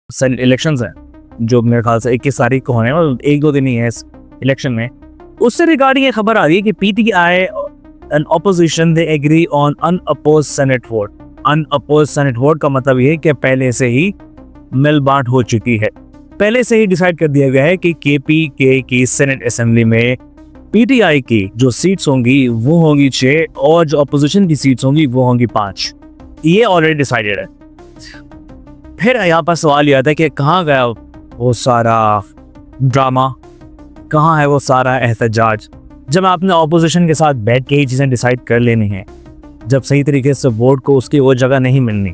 Senate elections हैं जो मेरे ख्याल से 21 तारीख को होने और 1-2 दिन ही है इस इलेक्शन में, उससे रिगार्डिंग ये खबर आ रही है कि PTI and opposition they agree on unopposed senate vote. Unopposed senate vote का मतलब ये है कि पहले से ही मिल बांट हो चुकी है, पहले से ही डिसाइड कर दिया गया है कि केपीके की सेनेट असेंबली में पीटीआई की जो सीट्स होंगी वो होंगी 6 और जो अपोजिशन की सीट्स होंगी वो होंगी 5। ये ऑलरेडी डिसाइडेड है। फिर यहाँ पर सवाल ये आता है कि कहाँ गया वो सारा ड्रामा, कहाँ है वो सारा एहतजाज, जब आपने ऑपोजिशन के साथ बैठ के ही चीज़ें डिसाइड कर लेनी है, जब सही तरीके से वोट को उसकी वो जगह नहीं मिलनी,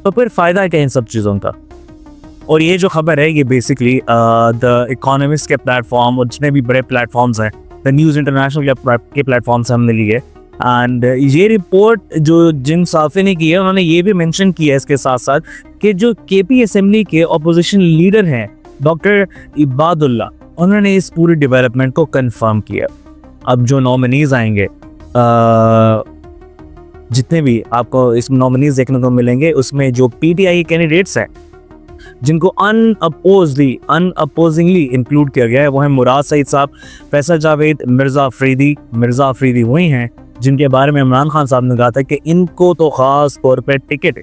तो फिर फ़ायदा क्या इन सब चीज़ों का। और ये जो खबर है ये बेसिकली द इकोनॉमिस्ट के प्लेटफॉर्म और जितने भी बड़े प्लेटफॉर्म्स हैं, द न्यूज़ इंटरनेशनल के प्लेटफॉर्म से हमने ली है। एंड ये रिपोर्ट जो जिन साफ़ी ने की है उन्होंने ये भी मेंशन किया है इसके साथ साथ कि जो केपी असेंबली के अपोजिशन लीडर हैं डॉक्टर इबादुल्ला, उन्होंने इस पूरी डेवलपमेंट को कंफर्म किया। अब जो नॉमिनीज आएंगे, जितने भी आपको इस नॉमिनीज देखने को मिलेंगे, उसमें जो पीटीआई कैंडिडेट्स हैं जिनको अनअपोजिंगली इंक्लूड किया गया है वो है मुराद सईद साहब, फैसल जावेद, मिर्ज़ा अफरीदी वही हैं जिनके बारे में इमरान खान साहब ने कहा था कि इनको तो ख़ास तौर पर टिकट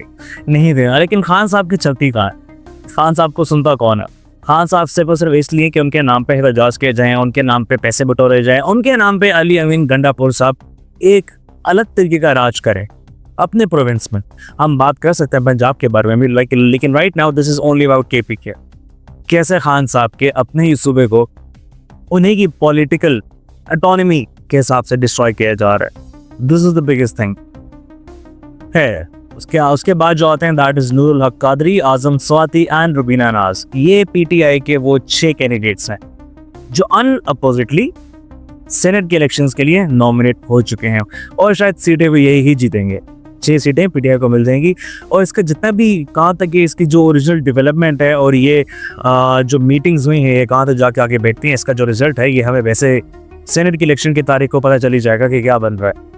नहीं देना। लेकिन खान साहब की चलती कहाँ है, खान साहब को सुनता कौन है? खान साहब सिर्फ इसलिए कि उनके नाम पे एहतजाज किए जाएँ, उनके नाम पे पैसे बटोरे जाएँ, उनके नाम पे अली अमीन गंडापुर साहब एक अलग तरीके का राज करें अपने प्रोविंस में। हम बात कर सकते हैं पंजाब के बारे में भी, लेकिन right now this is only about KPK. कैसे खान साहब के अपने ही सूबे को उन्हीं की पॉलिटिकल ऑटोनॉमी के हिसाब से डिस्ट्रॉय किया जा रहा है, this is the biggest thing है। उसके बाद जो आते हैं दैट इज नूरुल हक कादरी, आजम स्वाति एंड रुबीना नाज। ये पीटीआई के वो 6 कैंडिडेट्स हैं जो अनअपोजिटली सेनेट के इलेक्शंस के लिए नॉमिनेट हो चुके हैं और शायद सीटें भी यही ही जीतेंगे। 6 सीटें पीटीआई को मिल जाएंगी। और इसका जितना भी कहाँ तक इसकी जो ओरिजिनल डेवलपमेंट है और ये जो मीटिंग्स हुई हैं ये कहाँ तक जाके आगे बैठती हैं, इसका जो रिजल्ट है ये हमें वैसे सेनेट की इलेक्शन की तारीख को पता चली जाएगा कि क्या बन रहा है।